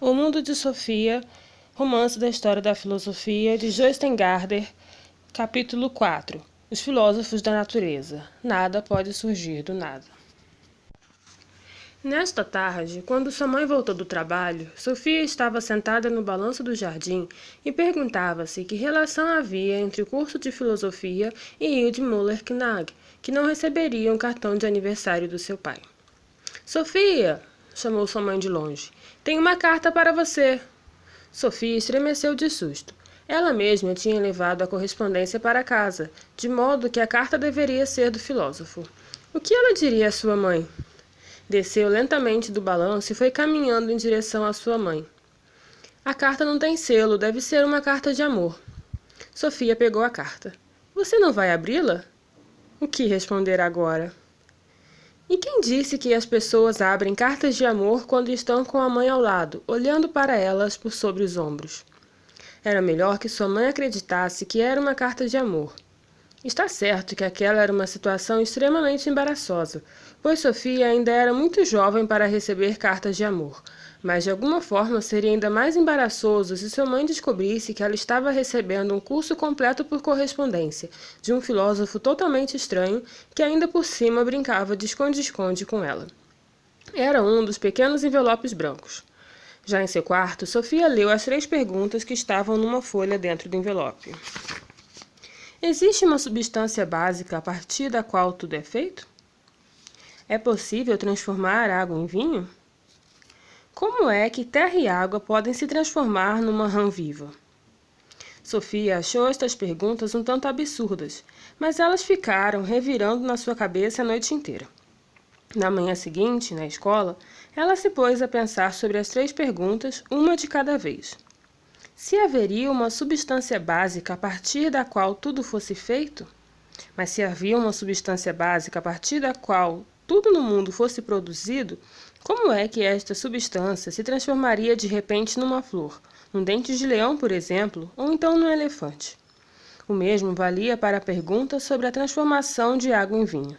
O Mundo de Sofia, Romance da História da Filosofia, de Joyce Gardner, capítulo 4. Os filósofos da natureza. Nada pode surgir do nada. Nesta tarde, quando sua mãe voltou do trabalho, Sofia estava sentada no balanço do jardim e perguntava-se que relação havia entre o curso de filosofia e Hilde Müller-Knag, que não receberia um cartão de aniversário do seu pai. "Sofia!" chamou sua mãe de longe. "Tenho uma carta para você." Sofia estremeceu de susto. Ela mesma tinha levado a correspondência para casa, de modo que a carta deveria ser do filósofo. O que ela diria à sua mãe? Desceu lentamente do balanço e foi caminhando em direção à sua mãe. "A carta não tem selo, deve ser uma carta de amor." Sofia pegou a carta. "Você não vai abri-la?" O que responder agora? E quem disse que as pessoas abrem cartas de amor quando estão com a mãe ao lado, olhando para elas por sobre os ombros? Era melhor que sua mãe acreditasse que era uma carta de amor. Está certo que aquela era uma situação extremamente embaraçosa, pois Sofia ainda era muito jovem para receber cartas de amor, mas de alguma forma seria ainda mais embaraçoso se sua mãe descobrisse que ela estava recebendo um curso completo por correspondência, de um filósofo totalmente estranho que ainda por cima brincava de esconde-esconde com ela. Era um dos pequenos envelopes brancos. Já em seu quarto, Sofia leu as 3 perguntas que estavam numa folha dentro do envelope. Existe uma substância básica a partir da qual tudo é feito? É possível transformar água em vinho? Como é que terra e água podem se transformar numa rã viva? Sofia achou estas perguntas um tanto absurdas, mas elas ficaram revirando na sua cabeça a noite inteira. Na manhã seguinte, na escola, ela se pôs a pensar sobre as 3 perguntas, uma de cada vez. Se haveria uma substância básica a partir da qual tudo fosse feito? Mas se havia uma substância básica a partir da qual tudo no mundo fosse produzido, como é que esta substância se transformaria de repente numa flor, num dente de leão, por exemplo, ou então num elefante? O mesmo valia para a pergunta sobre a transformação de água em vinho.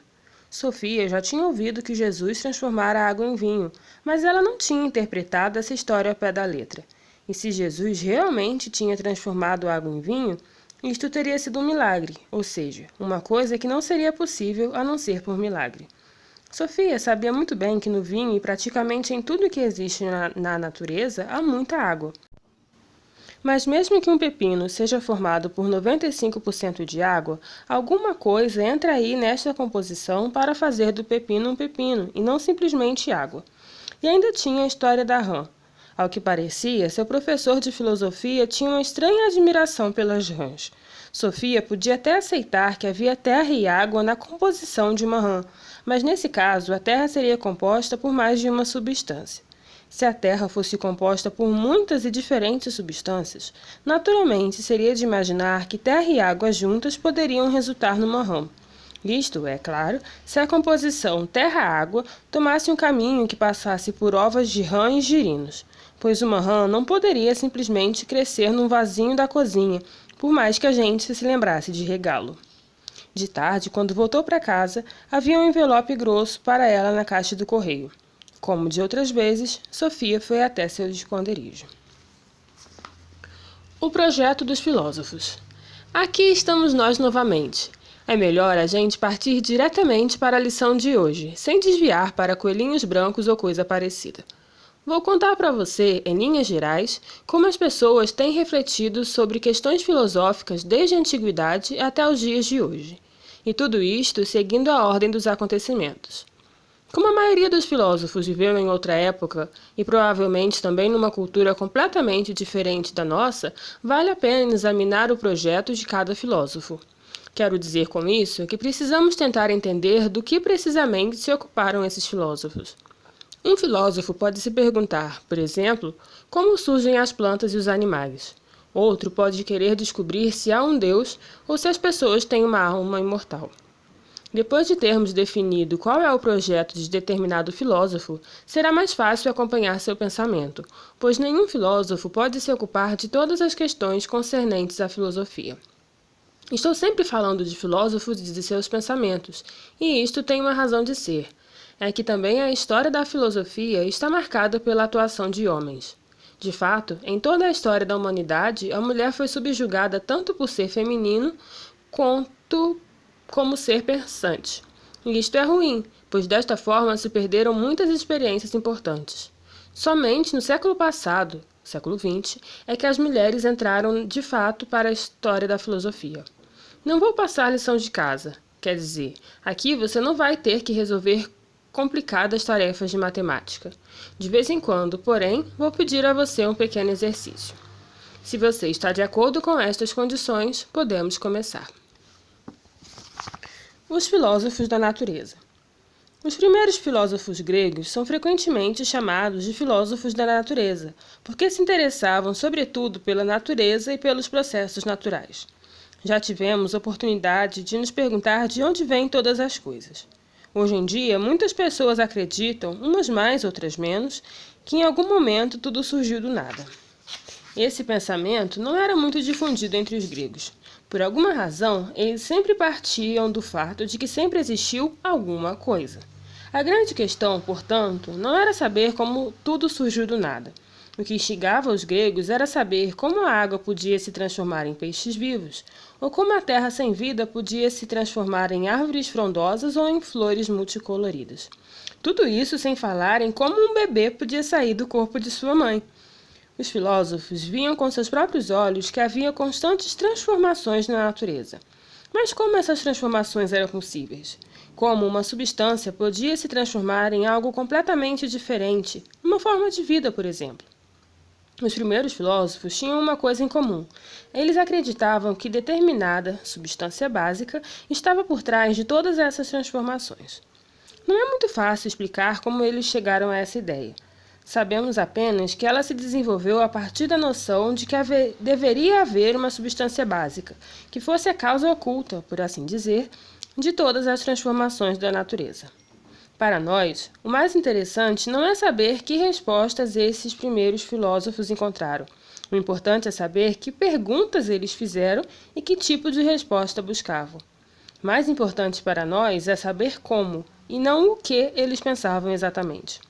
Sofia já tinha ouvido que Jesus transformara a água em vinho, mas ela não tinha interpretado essa história ao pé da letra. E se Jesus realmente tinha transformado a água em vinho, isto teria sido um milagre, ou seja, uma coisa que não seria possível a não ser por milagre. Sofia sabia muito bem que no vinho e praticamente em tudo que existe na natureza há muita água. Mas mesmo que um pepino seja formado por 95% de água, alguma coisa entra aí nesta composição para fazer do pepino um pepino e não simplesmente água. E ainda tinha a história da rã. Ao que parecia, seu professor de filosofia tinha uma estranha admiração pelas rãs. Sofia podia até aceitar que havia terra e água na composição de uma rã, mas nesse caso a terra seria composta por mais de uma substância. Se a terra fosse composta por muitas e diferentes substâncias, naturalmente seria de imaginar que terra e água juntas poderiam resultar numa rã. Isto, é claro, se a composição terra-água tomasse um caminho que passasse por ovas de rã e girinos, pois uma rã não poderia simplesmente crescer num vasinho da cozinha, por mais que a gente se lembrasse de regá-lo. De tarde, quando voltou para casa, havia um envelope grosso para ela na caixa do correio. Como de outras vezes, Sofia foi até seu esconderijo. O projeto dos filósofos. Aqui estamos nós novamente. É melhor a gente partir diretamente para a lição de hoje, sem desviar para coelhinhos brancos ou coisa parecida. Vou contar para você, em linhas gerais, como as pessoas têm refletido sobre questões filosóficas desde a antiguidade até os dias de hoje. E tudo isto seguindo a ordem dos acontecimentos. Como a maioria dos filósofos viveu em outra época, e provavelmente também numa cultura completamente diferente da nossa, vale a pena examinar o projeto de cada filósofo. Quero dizer com isso que precisamos tentar entender do que precisamente se ocuparam esses filósofos. Um filósofo pode se perguntar, por exemplo, como surgem as plantas e os animais. Outro pode querer descobrir se há um Deus ou se as pessoas têm uma alma imortal. Depois de termos definido qual é o projeto de determinado filósofo, será mais fácil acompanhar seu pensamento, pois nenhum filósofo pode se ocupar de todas as questões concernentes à filosofia. Estou sempre falando de filósofos e de seus pensamentos, e isto tem uma razão de ser. É que também a história da filosofia está marcada pela atuação de homens. De fato, em toda a história da humanidade, a mulher foi subjugada tanto por ser feminino quanto como ser pensante. E isto é ruim, pois desta forma se perderam muitas experiências importantes. Somente no século passado, século XX, é que as mulheres entraram de fato para a história da filosofia. Não vou passar lição de casa, quer dizer, aqui você não vai ter que resolver complicadas tarefas de matemática. De vez em quando, porém, vou pedir a você um pequeno exercício. Se você está de acordo com estas condições, podemos começar. Os filósofos da natureza. Os primeiros filósofos gregos são frequentemente chamados de filósofos da natureza, porque se interessavam sobretudo pela natureza e pelos processos naturais. Já tivemos oportunidade de nos perguntar de onde vêm todas as coisas. Hoje em dia, muitas pessoas acreditam, umas mais, outras menos, que em algum momento tudo surgiu do nada. Esse pensamento não era muito difundido entre os gregos. Por alguma razão, eles sempre partiam do fato de que sempre existiu alguma coisa. A grande questão, portanto, não era saber como tudo surgiu do nada. O que instigava os gregos era saber como a água podia se transformar em peixes vivos, ou como a terra sem vida podia se transformar em árvores frondosas ou em flores multicoloridas. Tudo isso sem falar em como um bebê podia sair do corpo de sua mãe. Os filósofos viam com seus próprios olhos que havia constantes transformações na natureza. Mas como essas transformações eram possíveis? Como uma substância podia se transformar em algo completamente diferente, uma forma de vida, por exemplo? Os primeiros filósofos tinham uma coisa em comum. Eles acreditavam que determinada substância básica estava por trás de todas essas transformações. Não é muito fácil explicar como eles chegaram a essa ideia. Sabemos apenas que ela se desenvolveu a partir da noção de que deveria haver uma substância básica, que fosse a causa oculta, por assim dizer, de todas as transformações da natureza. Para nós, o mais interessante não é saber que respostas esses primeiros filósofos encontraram. O importante é saber que perguntas eles fizeram e que tipo de resposta buscavam. Mais importante para nós é saber como, e não o que eles pensavam exatamente.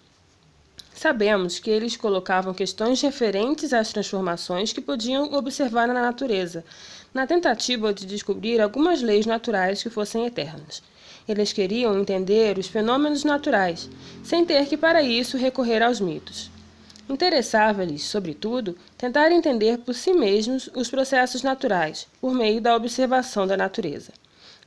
Sabemos que eles colocavam questões referentes às transformações que podiam observar na natureza, na tentativa de descobrir algumas leis naturais que fossem eternas. Eles queriam entender os fenômenos naturais, sem ter que para isso recorrer aos mitos. Interessava-lhes, sobretudo, tentar entender por si mesmos os processos naturais, por meio da observação da natureza.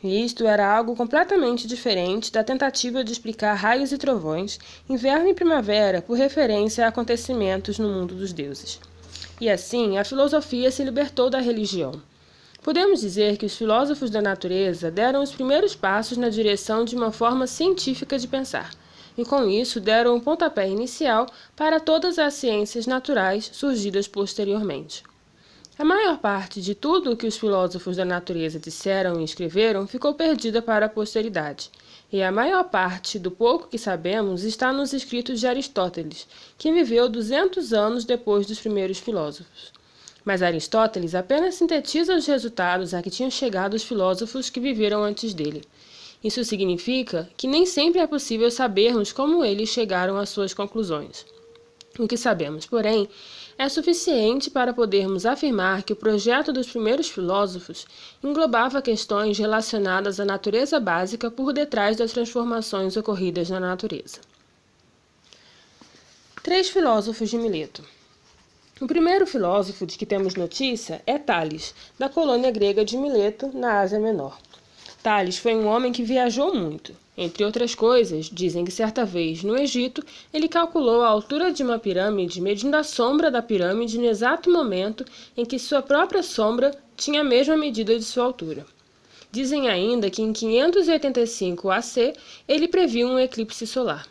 E isto era algo completamente diferente da tentativa de explicar raios e trovões, inverno e primavera, por referência a acontecimentos no mundo dos deuses. E assim, a filosofia se libertou da religião. Podemos dizer que os filósofos da natureza deram os primeiros passos na direção de uma forma científica de pensar, e com isso deram o pontapé inicial para todas as ciências naturais surgidas posteriormente. A maior parte de tudo o que os filósofos da natureza disseram e escreveram ficou perdida para a posteridade, e a maior parte do pouco que sabemos está nos escritos de Aristóteles, que viveu 200 anos depois dos primeiros filósofos. Mas Aristóteles apenas sintetiza os resultados a que tinham chegado os filósofos que viveram antes dele. Isso significa que nem sempre é possível sabermos como eles chegaram às suas conclusões. O que sabemos, porém, é suficiente para podermos afirmar que o projeto dos primeiros filósofos englobava questões relacionadas à natureza básica por detrás das transformações ocorridas na natureza. 3 filósofos de Mileto. O primeiro filósofo de que temos notícia é Tales, da colônia grega de Mileto, na Ásia Menor. Tales foi um homem que viajou muito. Entre outras coisas, dizem que certa vez, no Egito, ele calculou a altura de uma pirâmide medindo a sombra da pirâmide no exato momento em que sua própria sombra tinha a mesma medida de sua altura. Dizem ainda que em 585 AC ele previu um eclipse solar.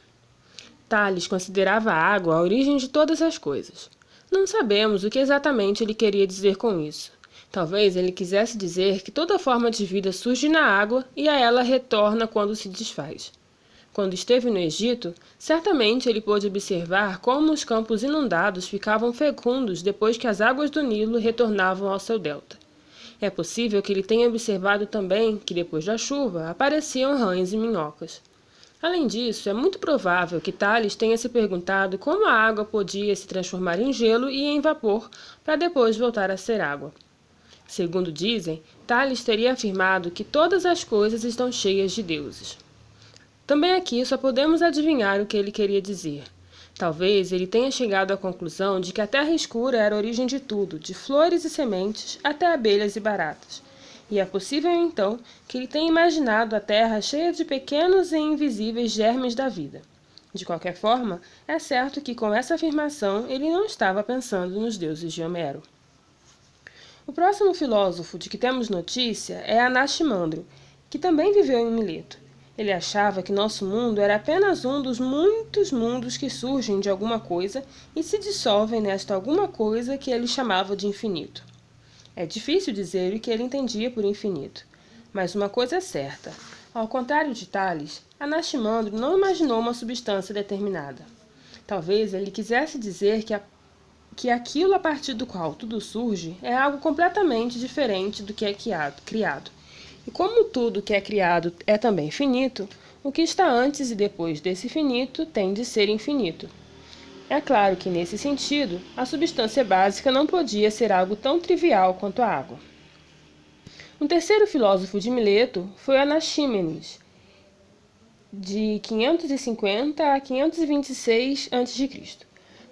Tales considerava a água a origem de todas as coisas. Não sabemos o que exatamente ele queria dizer com isso. Talvez ele quisesse dizer que toda forma de vida surge na água e a ela retorna quando se desfaz. Quando esteve no Egito, certamente ele pôde observar como os campos inundados ficavam fecundos depois que as águas do Nilo retornavam ao seu delta. É possível que ele tenha observado também que depois da chuva apareciam rãs e minhocas. Além disso, é muito provável que Tales tenha se perguntado como a água podia se transformar em gelo e em vapor para depois voltar a ser água. Segundo dizem, Tales teria afirmado que todas as coisas estão cheias de deuses. Também aqui só podemos adivinhar o que ele queria dizer. Talvez ele tenha chegado à conclusão de que a terra escura era a origem de tudo, de flores e sementes até abelhas e baratas. E é possível, então, que ele tenha imaginado a terra cheia de pequenos e invisíveis germes da vida. De qualquer forma, é certo que com essa afirmação ele não estava pensando nos deuses de Homero. O próximo filósofo de que temos notícia é Anaximandro, que também viveu em Mileto. Ele achava que nosso mundo era apenas um dos muitos mundos que surgem de alguma coisa e se dissolvem nesta alguma coisa que ele chamava de infinito. É difícil dizer o que ele entendia por infinito, mas uma coisa é certa. Ao contrário de Tales, Anaximandro não imaginou uma substância determinada. Talvez ele quisesse dizer que aquilo a partir do qual tudo surge é algo completamente diferente do que é criado. E como tudo que é criado é também finito, o que está antes e depois desse finito tem de ser infinito. É claro que, nesse sentido, a substância básica não podia ser algo tão trivial quanto a água. Um terceiro filósofo de Mileto foi Anaxímenes, de 550 a 526 a.C.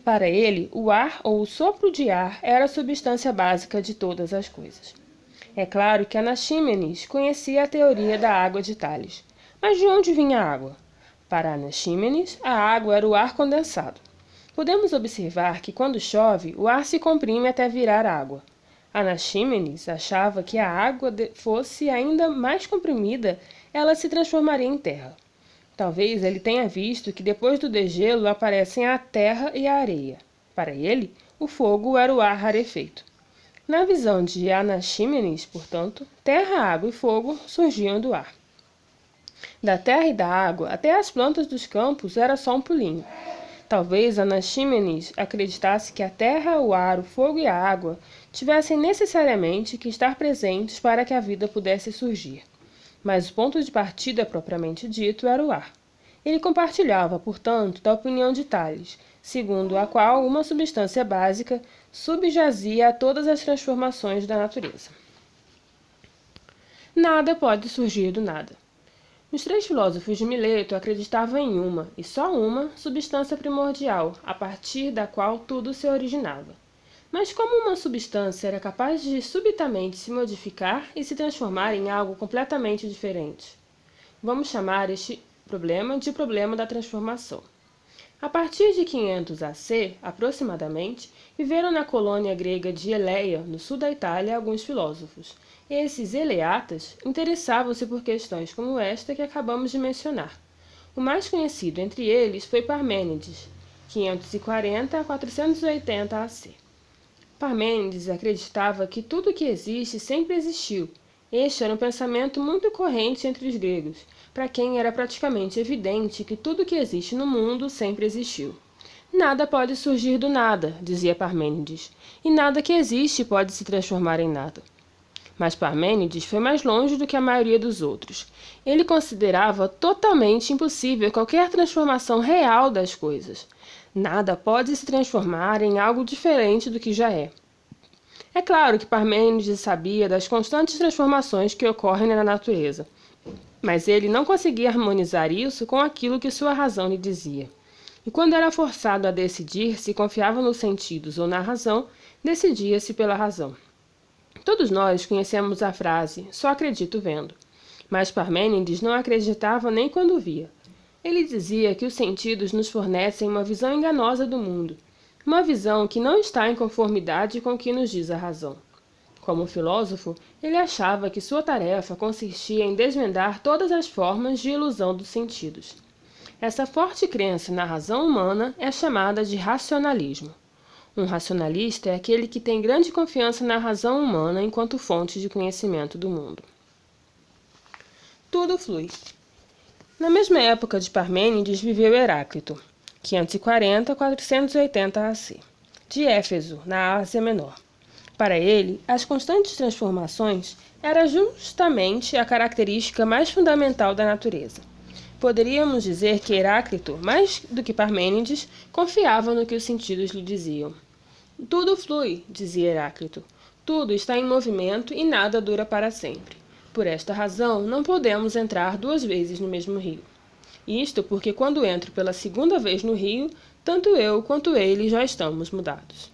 Para ele, o ar ou o sopro de ar era a substância básica de todas as coisas. É claro que Anaxímenes conhecia a teoria da água de Tales. Mas de onde vinha a água? Para Anaxímenes, a água era o ar condensado. Podemos observar que quando chove, o ar se comprime até virar água. Anaxímenes achava que a água fosse ainda mais comprimida, ela se transformaria em terra. Talvez ele tenha visto que depois do degelo aparecem a terra e a areia. Para ele, o fogo era o ar rarefeito. Na visão de Anaxímenes, portanto, terra, água e fogo surgiam do ar. Da terra e da água até as plantas dos campos era só um pulinho. Talvez Anaxímenes acreditasse que a terra, o ar, o fogo e a água tivessem necessariamente que estar presentes para que a vida pudesse surgir. Mas o ponto de partida propriamente dito era o ar. Ele compartilhava, portanto, da opinião de Tales, segundo a qual uma substância básica subjazia a todas as transformações da natureza. Nada pode surgir do nada. Os três filósofos de Mileto acreditavam em uma, e só uma, substância primordial, a partir da qual tudo se originava. Mas como uma substância era capaz de subitamente se modificar e se transformar em algo completamente diferente? Vamos chamar este problema de problema da transformação. A partir de 500 AC, aproximadamente, viveram na colônia grega de Eleia, no sul da Itália, alguns filósofos. Esses eleatas interessavam-se por questões como esta que acabamos de mencionar. O mais conhecido entre eles foi Parmênides, 540 a 480 AC. Parmênides acreditava que tudo que existe sempre existiu. Este era um pensamento muito corrente entre os gregos, para quem era praticamente evidente que tudo que existe no mundo sempre existiu. Nada pode surgir do nada, dizia Parmênides, e nada que existe pode se transformar em nada. Mas Parmênides foi mais longe do que a maioria dos outros. Ele considerava totalmente impossível qualquer transformação real das coisas. Nada pode se transformar em algo diferente do que já é. É claro que Parmênides sabia das constantes transformações que ocorrem na natureza, mas ele não conseguia harmonizar isso com aquilo que sua razão lhe dizia. E quando era forçado a decidir se confiava nos sentidos ou na razão, decidia-se pela razão. Todos nós conhecemos a frase, só acredito vendo. Mas Parmênides não acreditava nem quando via. Ele dizia que os sentidos nos fornecem uma visão enganosa do mundo, uma visão que não está em conformidade com o que nos diz a razão. Como filósofo, ele achava que sua tarefa consistia em desvendar todas as formas de ilusão dos sentidos. Essa forte crença na razão humana é chamada de racionalismo. Um racionalista é aquele que tem grande confiança na razão humana enquanto fonte de conhecimento do mundo. Tudo flui. Na mesma época de Parmênides viveu Heráclito, 540 a 480 AC, de Éfeso, na Ásia Menor. Para ele, as constantes transformações era justamente a característica mais fundamental da natureza. Poderíamos dizer que Heráclito, mais do que Parmênides, confiava no que os sentidos lhe diziam. Tudo flui, dizia Heráclito. Tudo está em movimento e nada dura para sempre. Por esta razão, não podemos entrar 2 vezes no mesmo rio. Isto porque quando entro pela 2ª vez no rio, tanto eu quanto ele já estamos mudados.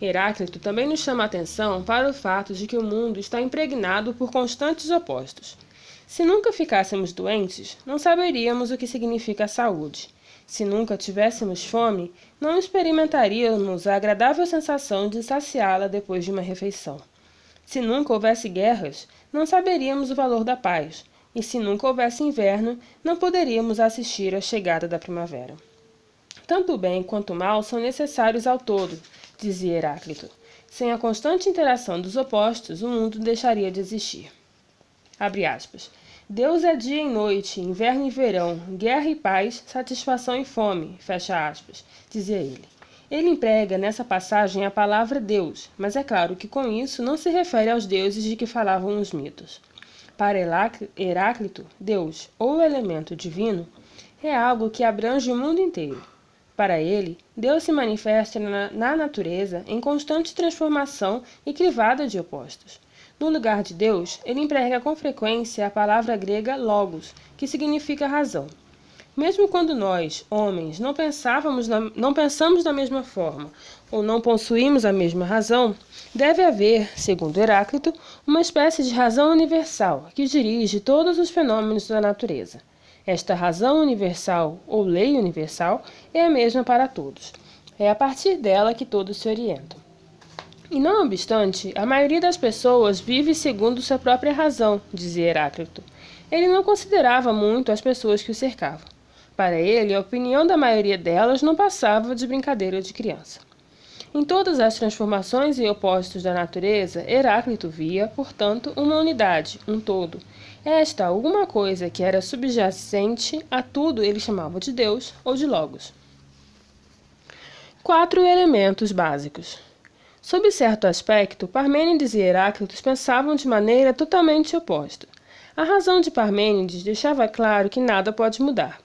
Heráclito também nos chama a atenção para o fato de que o mundo está impregnado por constantes opostos. Se nunca ficássemos doentes, não saberíamos o que significa a saúde. Se nunca tivéssemos fome, não experimentaríamos a agradável sensação de saciá-la depois de uma refeição. Se nunca houvesse guerras, não saberíamos o valor da paz, e se nunca houvesse inverno, não poderíamos assistir à chegada da primavera. Tanto o bem quanto o mal são necessários ao todo, dizia Heráclito. Sem a constante interação dos opostos, o mundo deixaria de existir. Abre aspas. Deus é dia e noite, inverno e verão, guerra e paz, satisfação e fome, fecha aspas, dizia ele. Ele emprega nessa passagem a palavra Deus, mas é claro que com isso não se refere aos deuses de que falavam os mitos. Para Heráclito, Deus, ou elemento divino, é algo que abrange o mundo inteiro. Para ele, Deus se manifesta na natureza em constante transformação e crivada de opostos. No lugar de Deus, ele emprega com frequência a palavra grega logos, que significa razão. Mesmo quando nós, homens, não pensamos da mesma forma ou não possuímos a mesma razão, deve haver, segundo Heráclito, uma espécie de razão universal que dirige todos os fenômenos da natureza. Esta razão universal, ou lei universal, é a mesma para todos. É a partir dela que todos se orientam. E não obstante, a maioria das pessoas vive segundo sua própria razão, dizia Heráclito. Ele não considerava muito as pessoas que o cercavam. Para ele, a opinião da maioria delas não passava de brincadeira de criança. Em todas as transformações e opostos da natureza, Heráclito via, portanto, uma unidade, um todo. Esta, alguma coisa que era subjacente a tudo, ele chamava de Deus ou de Logos. 4 elementos básicos. Sob certo aspecto, Parmênides e Heráclito pensavam de maneira totalmente oposta. A razão de Parmênides deixava claro que nada pode mudar.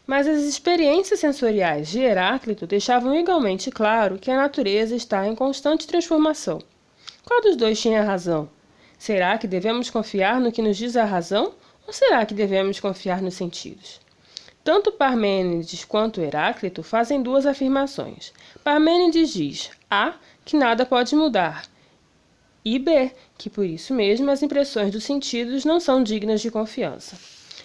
Mas as experiências sensoriais de Heráclito deixavam igualmente claro que a natureza está em constante transformação. Qual dos dois tinha razão? Será que devemos confiar no que nos diz a razão, ou será que devemos confiar nos sentidos? Tanto Parmênides quanto Heráclito fazem 2 afirmações. Parmênides diz A, que nada pode mudar, e B, que por isso mesmo as impressões dos sentidos não são dignas de confiança.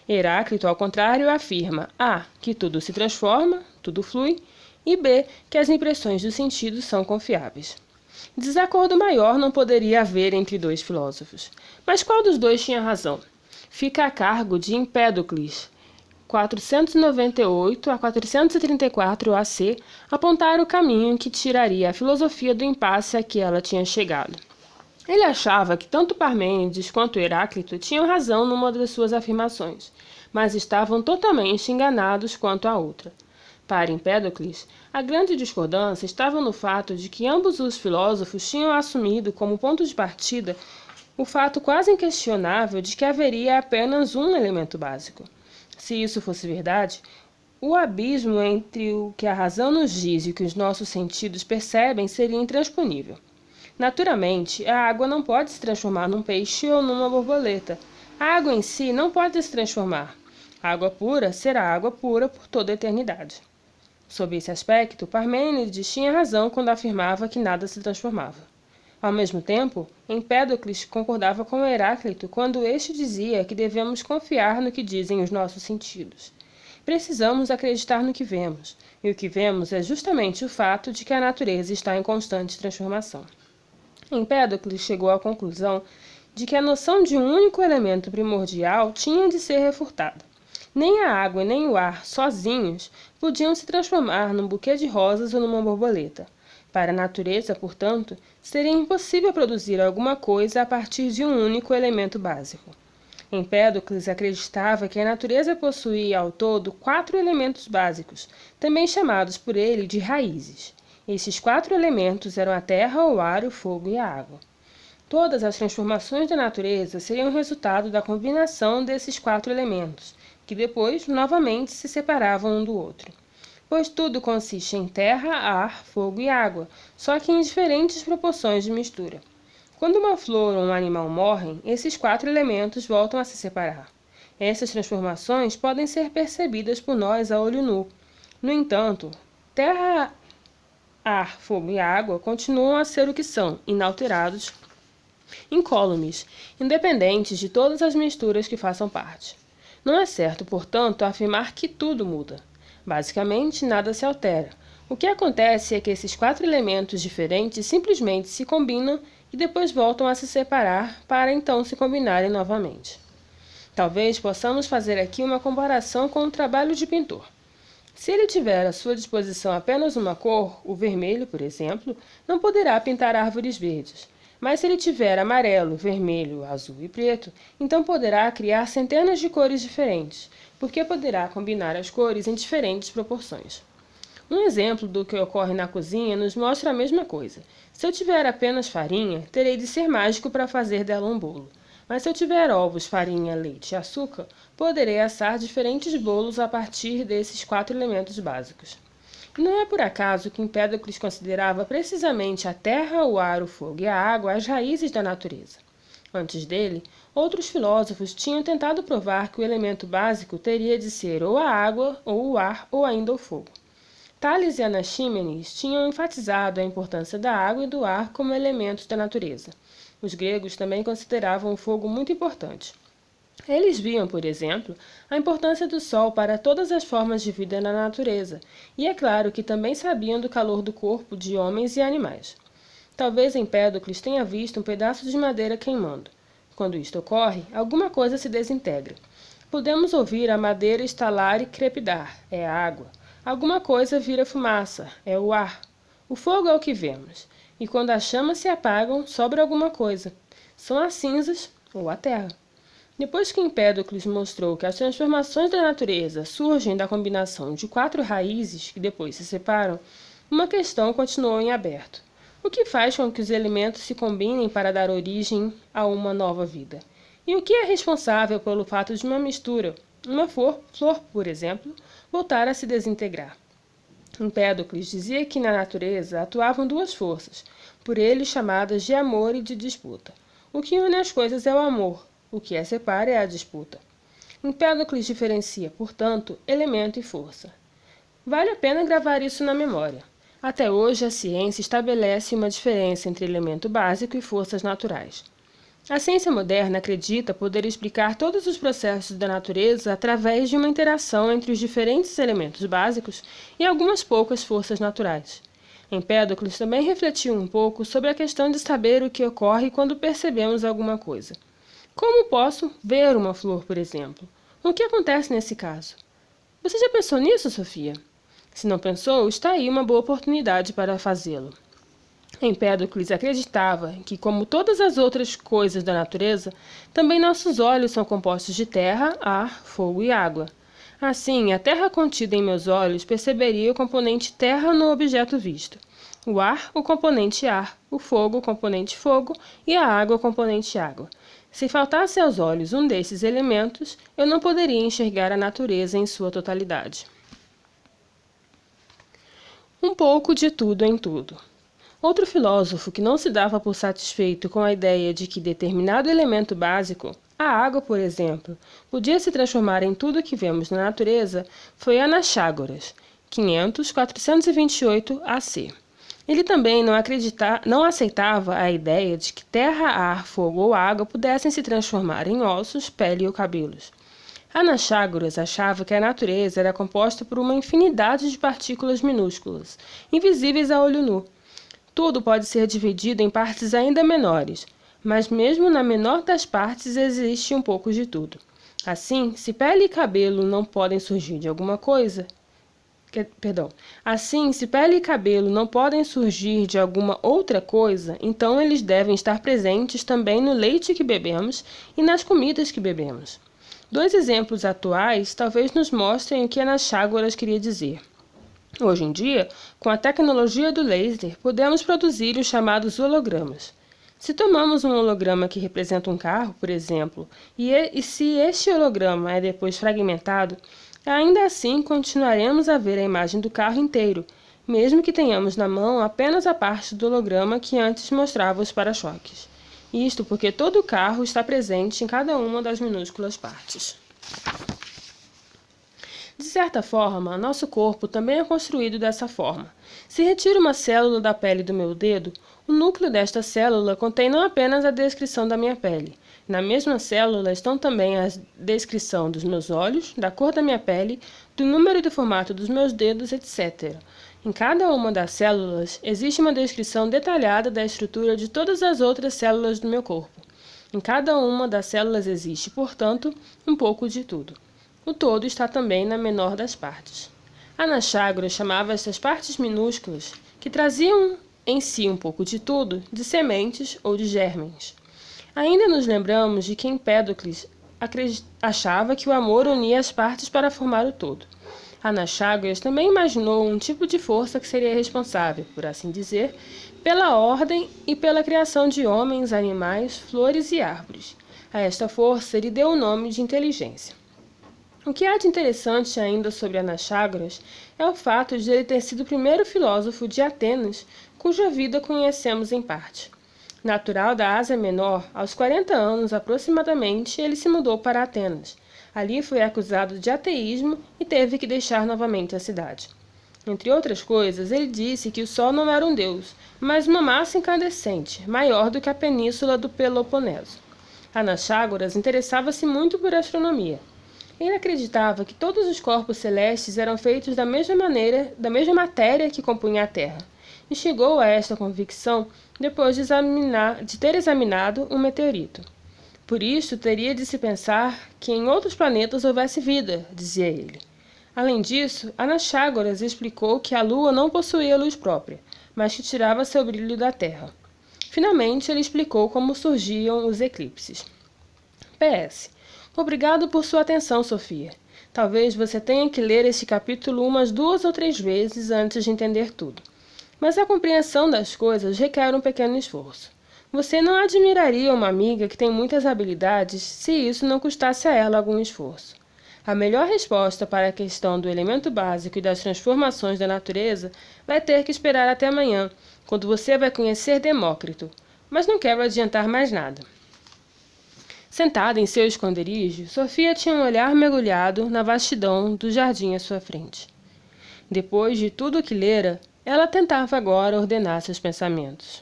Heráclito, ao contrário, afirma A, que tudo se transforma, tudo flui, e B, que as impressões dos sentidos são confiáveis. Desacordo maior não poderia haver entre 2 filósofos. Mas qual dos dois tinha razão? Fica a cargo de Empédocles, 498 a 434 AC, apontar o caminho que tiraria a filosofia do impasse a que ela tinha chegado. Ele achava que tanto Parmênides quanto Heráclito tinham razão numa das suas afirmações, mas estavam totalmente enganados quanto à outra. Para Empédocles, a grande discordância estava no fato de que ambos os filósofos tinham assumido como ponto de partida o fato quase inquestionável de que haveria apenas um elemento básico. Se isso fosse verdade, o abismo entre o que a razão nos diz e o que os nossos sentidos percebem seria intransponível. Naturalmente, a água não pode se transformar num peixe ou numa borboleta. A água em si não pode se transformar. A água pura será água pura por toda a eternidade. Sob esse aspecto, Parmênides tinha razão quando afirmava que nada se transformava. Ao mesmo tempo, Empédocles concordava com Heráclito quando este dizia que devemos confiar no que dizem os nossos sentidos. Precisamos acreditar no que vemos, e o que vemos é justamente o fato de que a natureza está em constante transformação. Empédocles chegou à conclusão de que a noção de um único elemento primordial tinha de ser refutada. Nem a água nem o ar, sozinhos, podiam se transformar num buquê de rosas ou numa borboleta. Para a natureza, portanto, seria impossível produzir alguma coisa a partir de um único elemento básico. Empédocles acreditava que a natureza possuía ao todo 4 elementos básicos, também chamados por ele de raízes. Esses 4 elementos eram a terra, o ar, o fogo e a água. Todas as transformações da natureza seriam resultado da combinação desses 4 elementos, que depois novamente se separavam um do outro. Pois tudo consiste em terra, ar, fogo e água, só que em diferentes proporções de mistura. Quando uma flor ou um animal morrem, esses 4 elementos voltam a se separar. Essas transformações podem ser percebidas por nós a olho nu. No entanto, terra, ar, fogo e água continuam a ser o que são, inalterados, incólumes, independentes de todas as misturas que façam parte. Não é certo, portanto, afirmar que tudo muda. Basicamente, nada se altera. O que acontece é que esses 4 elementos diferentes simplesmente se combinam e depois voltam a se separar para então se combinarem novamente. Talvez possamos fazer aqui uma comparação com o trabalho de pintor. Se ele tiver à sua disposição apenas uma cor, o vermelho, por exemplo, não poderá pintar árvores verdes. Mas se ele tiver amarelo, vermelho, azul e preto, então poderá criar centenas de cores diferentes, porque poderá combinar as cores em diferentes proporções. Um exemplo do que ocorre na cozinha nos mostra a mesma coisa. Se eu tiver apenas farinha, terei de ser mágico para fazer dela um bolo. Mas se eu tiver ovos, farinha, leite e açúcar, poderei assar diferentes bolos a partir desses 4 elementos básicos. E não é por acaso que Empédocles considerava precisamente a terra, o ar, o fogo e a água as raízes da natureza. Antes dele, outros filósofos tinham tentado provar que o elemento básico teria de ser ou a água, ou o ar, ou ainda o fogo. Tales e Anaxímenes tinham enfatizado a importância da água e do ar como elementos da natureza. Os gregos também consideravam o fogo muito importante. Eles viam, por exemplo, a importância do sol para todas as formas de vida na natureza, e é claro que também sabiam do calor do corpo de homens e animais. Talvez Empédocles tenha visto um pedaço de madeira queimando. Quando isto ocorre, alguma coisa se desintegra. Podemos ouvir a madeira estalar e crepidar, é a água. Alguma coisa vira fumaça, é o ar. O fogo é o que vemos, e quando as chamas se apagam, sobra alguma coisa. São as cinzas ou a terra. Depois que Empédocles mostrou que as transformações da natureza surgem da combinação de 4 raízes que depois se separam, uma questão continuou em aberto. O que faz com que os elementos se combinem para dar origem a uma nova vida? E o que é responsável pelo fato de uma mistura, uma flor, por exemplo, voltar a se desintegrar? Empédocles dizia que na natureza atuavam 2 forças, por ele chamadas de amor e de disputa. O que une as coisas é o amor, o que as separa é a disputa. Empédocles diferencia, portanto, elemento e força. Vale a pena gravar isso na memória. Até hoje, a ciência estabelece uma diferença entre elemento básico e forças naturais. A ciência moderna acredita poder explicar todos os processos da natureza através de uma interação entre os diferentes elementos básicos e algumas poucas forças naturais. Empédocles também refletiu um pouco sobre a questão de saber o que ocorre quando percebemos alguma coisa. Como posso ver uma flor, por exemplo? O que acontece nesse caso? Você já pensou nisso, Sofia? Se não pensou, está aí uma boa oportunidade para fazê-lo. Empédocles acreditava que, como todas as outras coisas da natureza, também nossos olhos são compostos de terra, ar, fogo e água. Assim, a terra contida em meus olhos perceberia o componente terra no objeto visto, o ar, o componente ar, o fogo, o componente fogo e a água, o componente água. Se faltasse aos olhos um desses elementos, eu não poderia enxergar a natureza em sua totalidade. Um pouco de tudo em tudo. Outro filósofo que não se dava por satisfeito com a ideia de que determinado elemento básico, a água, por exemplo, podia se transformar em tudo o que vemos na natureza, foi Anaxágoras, 500-428 AC. Ele também não aceitava a ideia de que terra, ar, fogo ou água pudessem se transformar em ossos, pele ou cabelos. Anaxágoras achava que a natureza era composta por uma infinidade de partículas minúsculas, invisíveis a olho nu. Tudo pode ser dividido em partes ainda menores, mas mesmo na menor das partes existe um pouco de tudo. Assim, se pele e cabelo não podem surgir de alguma coisa, se pele e cabelo não podem surgir de alguma outra coisa, então eles devem estar presentes também no leite que bebemos e nas comidas que bebemos. 2 exemplos atuais talvez nos mostrem o que Anaxágoras queria dizer. Hoje em dia, com a tecnologia do laser, podemos produzir os chamados hologramas. Se tomamos um holograma que representa um carro, por exemplo, e se este holograma é depois fragmentado, ainda assim continuaremos a ver a imagem do carro inteiro, mesmo que tenhamos na mão apenas a parte do holograma que antes mostrava os para-choques. Isto porque todo o carro está presente em cada uma das minúsculas partes. De certa forma, nosso corpo também é construído dessa forma. Se retiro uma célula da pele do meu dedo, o núcleo desta célula contém não apenas a descrição da minha pele. Na mesma célula estão também a descrição dos meus olhos, da cor da minha pele, do número e do formato dos meus dedos, etc. Em cada uma das células existe uma descrição detalhada da estrutura de todas as outras células do meu corpo. Em cada uma das células existe, portanto, um pouco de tudo. O todo está também na menor das partes. Anaxágoras chamava estas partes minúsculas, que traziam em si um pouco de tudo, de sementes ou de gérmens. Ainda nos lembramos de que Empédocles achava que o amor unia as partes para formar o todo. Anaxágoras também imaginou um tipo de força que seria responsável, por assim dizer, pela ordem e pela criação de homens, animais, flores e árvores. A esta força ele deu o nome de inteligência. O que há de interessante ainda sobre Anaxágoras é o fato de ele ter sido o primeiro filósofo de Atenas, cuja vida conhecemos em parte. Natural da Ásia Menor, aos 40 anos aproximadamente, ele se mudou para Atenas. Ali foi acusado de ateísmo e teve que deixar novamente a cidade. Entre outras coisas, ele disse que o Sol não era um deus, mas uma massa incandescente, maior do que a península do Peloponeso. Anaxágoras interessava-se muito por astronomia. Ele acreditava que todos os corpos celestes eram feitos da mesma matéria que compunha a Terra, e chegou a esta convicção depois de ter examinado um meteorito. Por isso, teria de se pensar que em outros planetas houvesse vida, dizia ele. Além disso, Anaxágoras explicou que a Lua não possuía luz própria, mas que tirava seu brilho da Terra. Finalmente, ele explicou como surgiam os eclipses. PS. Obrigado por sua atenção, Sofia. Talvez você tenha que ler este capítulo umas 2 ou 3 vezes antes de entender tudo. Mas a compreensão das coisas requer um pequeno esforço. Você não admiraria uma amiga que tem muitas habilidades se isso não custasse a ela algum esforço. A melhor resposta para a questão do elemento básico e das transformações da natureza vai ter que esperar até amanhã, quando você vai conhecer Demócrito. Mas não quero adiantar mais nada. Sentada em seu esconderijo, Sofia tinha um olhar mergulhado na vastidão do jardim à sua frente. Depois de tudo o que lera, ela tentava agora ordenar seus pensamentos.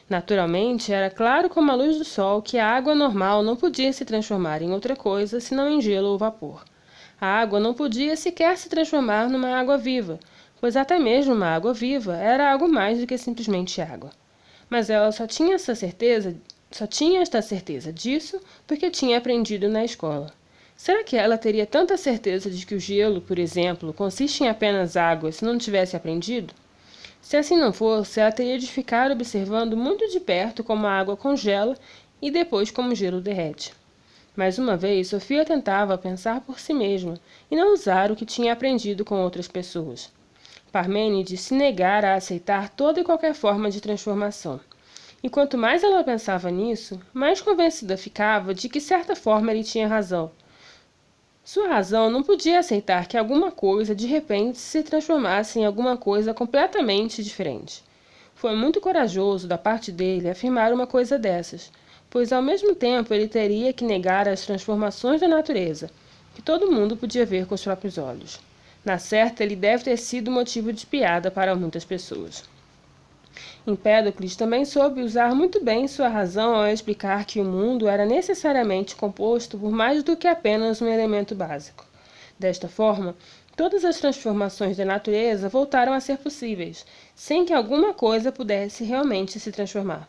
Naturalmente, era claro como a luz do sol que a água normal não podia se transformar em outra coisa senão em gelo ou vapor. A água não podia sequer se transformar numa água viva, pois até mesmo uma água viva era algo mais do que simplesmente água. Mas ela só tinha esta certeza disso porque tinha aprendido na escola. Será que ela teria tanta certeza de que o gelo, por exemplo, consiste em apenas água se não tivesse aprendido? Se assim não fosse, ela teria de ficar observando muito de perto como a água congela e depois como o gelo derrete. Mais uma vez, Sofia tentava pensar por si mesma e não usar o que tinha aprendido com outras pessoas. Parmênides se negara a aceitar toda e qualquer forma de transformação. E quanto mais ela pensava nisso, mais convencida ficava de que, de certa forma, ele tinha razão. Sua razão não podia aceitar que alguma coisa, de repente, se transformasse em alguma coisa completamente diferente. Foi muito corajoso da parte dele afirmar uma coisa dessas, pois, ao mesmo tempo, ele teria que negar as transformações da natureza, que todo mundo podia ver com os próprios olhos. Na certa, ele deve ter sido motivo de piada para muitas pessoas. Empédocles também soube usar muito bem sua razão ao explicar que o mundo era necessariamente composto por mais do que apenas um elemento básico. Desta forma, todas as transformações da natureza voltaram a ser possíveis, sem que alguma coisa pudesse realmente se transformar.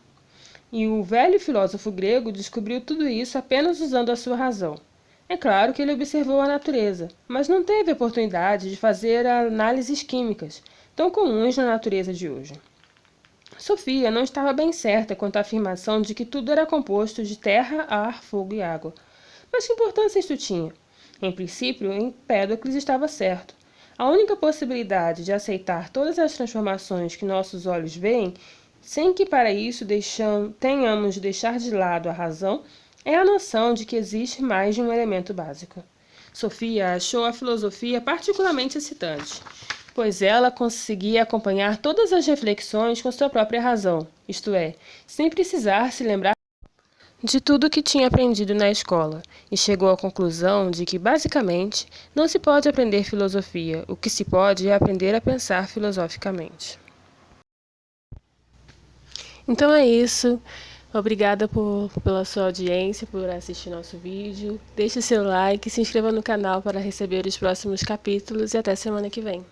E o velho filósofo grego descobriu tudo isso apenas usando a sua razão. É claro que ele observou a natureza, mas não teve oportunidade de fazer análises químicas, tão comuns na natureza de hoje. Sofia não estava bem certa quanto à afirmação de que tudo era composto de terra, ar, fogo e água. Mas que importância isto tinha? Em princípio, Empédocles estava certo. A única possibilidade de aceitar todas as transformações que nossos olhos veem sem que para isso tenhamos de deixar de lado a razão, é a noção de que existe mais de um elemento básico. Sofia achou a filosofia particularmente excitante, pois ela conseguia acompanhar todas as reflexões com sua própria razão, isto é, sem precisar se lembrar de tudo que tinha aprendido na escola, e chegou à conclusão de que, basicamente, não se pode aprender filosofia, o que se pode é aprender a pensar filosoficamente. Então é isso. Obrigada pela sua audiência, por assistir nosso vídeo. Deixe seu like, se inscreva no canal para receber os próximos capítulos e até semana que vem.